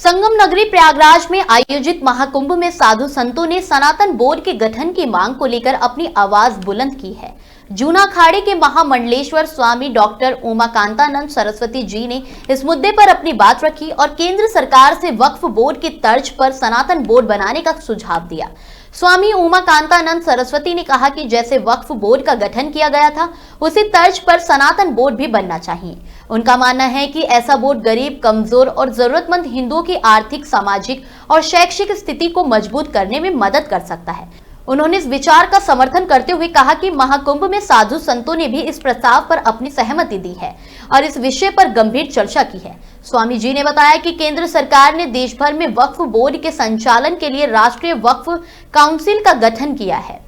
संगम नगरी प्रयागराज में आयोजित महाकुंभ में साधु संतों ने सनातन बोर्ड के गठन की मांग को लेकर अपनी आवाज बुलंद की है। जूना अखाड़े के महामंडलेश्वर स्वामी डॉक्टर उमाकांतानंद सरस्वती जी ने इस मुद्दे पर अपनी बात रखी और केंद्र सरकार से वक्फ बोर्ड की तर्ज पर सनातन बोर्ड बनाने का सुझाव दिया। स्वामी उमाकांतानंद सरस्वती ने कहा कि जैसे वक्फ बोर्ड का गठन किया गया था, उसी तर्ज पर सनातन बोर्ड भी बनना चाहिए। उनका मानना है कि ऐसा बोर्ड गरीब, कमजोर और जरूरतमंद हिंदुओं की आर्थिक, सामाजिक और शैक्षिक स्थिति को मजबूत करने में मदद कर सकता है। उन्होंने इस विचार का समर्थन करते हुए कहा कि महाकुंभ में साधु संतों ने भी इस प्रस्ताव पर अपनी सहमति दी है और इस विषय पर गंभीर चर्चा की है। स्वामी जी ने बताया कि केंद्र सरकार ने देश भर में वक्फ बोर्ड के संचालन के लिए राष्ट्रीय वक्फ काउंसिल का गठन किया है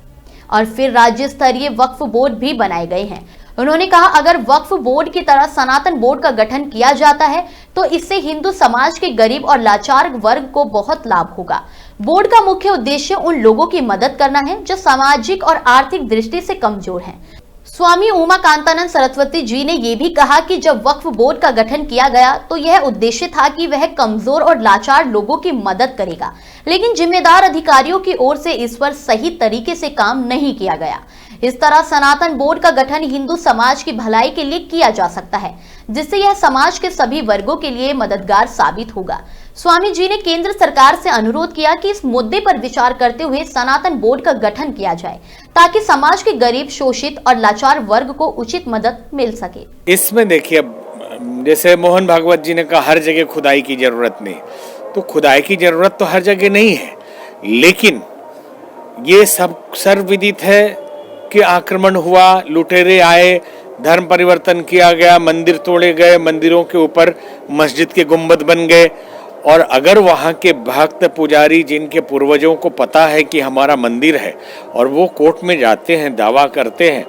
और फिर राज्य स्तरीय वक्फ बोर्ड भी बनाए गए हैं। उन्होंने कहा, अगर वक्फ बोर्ड की तरह सनातन बोर्ड का गठन किया जाता है तो इससे हिंदू समाज के गरीब और लाचार वर्ग को बहुत लाभ होगा। बोर्ड का मुख्य उद्देश्य उन लोगों की मदद करना है जो सामाजिक और आर्थिक दृष्टि से कमजोर हैं। स्वामी उमाकांतानंद सरस्वती जी ने यह भी कहा कि जब वक्फ बोर्ड का गठन किया गया तो यह उद्देश्य था कि वह कमजोर और लाचार लोगों की मदद करेगा, लेकिन जिम्मेदार अधिकारियों की ओर से इस पर सही तरीके से काम नहीं किया गया। इस तरह सनातन बोर्ड का गठन हिंदू समाज की भलाई के लिए किया जा सकता है, जिससे यह समाज के सभी वर्गों के लिए मददगार साबित होगा। स्वामी जी ने केंद्र सरकार से अनुरोध किया कि इस मुद्दे पर विचार करते हुए सनातन बोर्ड का गठन किया जाए ताकि समाज के गरीब, शोषित और लाचार वर्ग को उचित मदद मिल सके। इसमें देखिए, जैसे मोहन भागवत जी ने कहा हर जगह खुदाई की जरूरत नहीं, तो खुदाई की जरूरत तो हर जगह नहीं है, लेकिन ये सब सर्वविदित है कि आक्रमण हुआ, लुटेरे आए, धर्म परिवर्तन किया गया, मंदिर तोड़े गए, मंदिरों के ऊपर मस्जिद के गुंबद बन गए। और अगर वहाँ के भक्त पुजारी जिनके पूर्वजों को पता है कि हमारा मंदिर है और वो कोर्ट में जाते हैं, दावा करते हैं,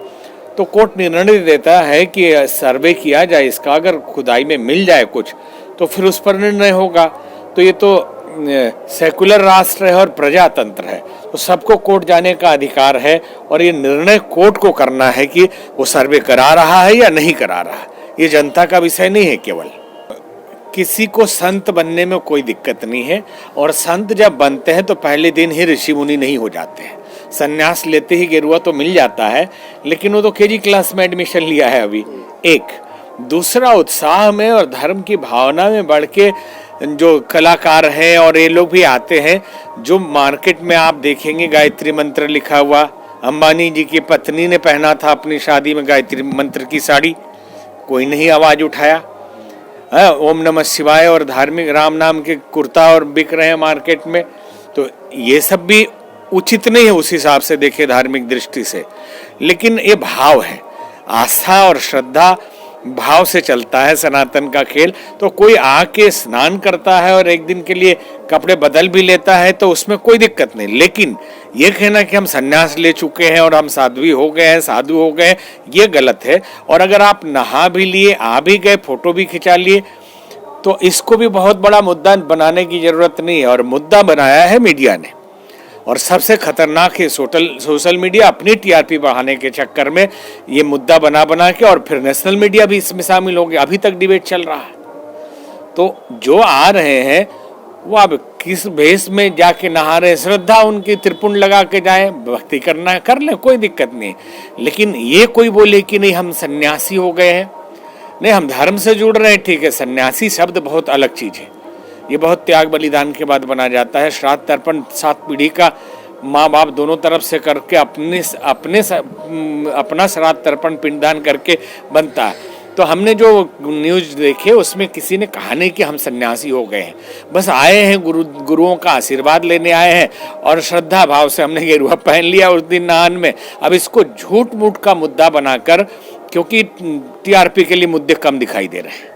तो कोर्ट निर्णय देता है कि सर्वे किया जाए इसका, अगर खुदाई में मिल जाए कुछ तो फिर उस पर निर्णय होगा। तो ये तो सेकुलर राष्ट्र है और प्रजातंत्र है, तो सबको कोर्ट जाने का अधिकार है और ये निर्णय कोर्ट को करना है कि वो सर्वे करा रहा है या नहीं करा रहा है। ये जनता का विषय नहीं है। केवल किसी को संत बनने में कोई दिक्कत नहीं है, और संत जब बनते हैं तो पहले दिन ही ऋषि मुनि नहीं हो जाते हैं। संन्यास लेते ही गेरुआ तो मिल जाता है, लेकिन वो तो केजी क्लास में एडमिशन लिया है अभी। एक दूसरा, उत्साह में और धर्म की भावना में बढ़ के जो कलाकार हैं और ये लोग भी आते हैं, जो मार्केट में आप देखेंगे गायत्री मंत्र लिखा हुआ, अंबानी जी की पत्नी ने पहना था अपनी शादी में गायत्री मंत्र की साड़ी, कोई नहीं आवाज उठाया। ओम नमः शिवाय और धार्मिक राम नाम के कुर्ता और बिक रहे हैं मार्केट में, तो ये सब भी उचित नहीं है उस हिसाब से देखे धार्मिक दृष्टि से। लेकिन ये भाव है, आस्था और श्रद्धा भाव से चलता है सनातन का खेल। तो कोई आके स्नान करता है और एक दिन के लिए कपड़े बदल भी लेता है तो उसमें कोई दिक्कत नहीं, लेकिन ये कहना कि हम सन्यास ले चुके हैं और हम साध्वी हो गए हैं, साधु हो गए, ये गलत है। और अगर आप नहा भी लिए, आ भी गए, फोटो भी खिंचा लिए, तो इसको भी बहुत बड़ा मुद्दा बनाने की जरूरत नहीं है। और मुद्दा बनाया है मीडिया ने, और सबसे खतरनाक है सोशल मीडिया अपनी टीआरपी बढ़ाने के चक्कर में ये मुद्दा बना के, और फिर नेशनल मीडिया भी इसमें शामिल हो गया। अभी तक डिबेट चल रहा है। तो जो आ रहे हैं वो अब किस भेष में जाके नहा रहे, श्रद्धा उनकी त्रिपुंड लगा के जाए, भक्ति करना है कर ले, कोई दिक्कत नहीं। लेकिन ये कोई बोले कि नहीं हम सन्यासी हो गए हैं, नहीं हम धर्म से जुड़ रहे हैं, ठीक है। सन्यासी शब्द बहुत अलग चीज है, ये बहुत त्याग बलिदान के बाद बना जाता है। श्राद्ध तर्पण 7 पीढ़ी का माँ बाप दोनों तरफ से करके अपना श्राद्ध तर्पण पिंडदान करके बनता है। तो हमने जो न्यूज देखे उसमें किसी ने कहा नहीं कि हम सन्यासी हो गए हैं, बस आए हैं गुरुओं का आशीर्वाद लेने आए हैं और श्रद्धा भाव से हमने गेरुआ पहन लिया उस दिन नहान में। अब इसको झूठ मूठ का मुद्दा बनाकर, क्योंकि टीआरपी के लिए मुद्दे कम दिखाई दे रहे हैं।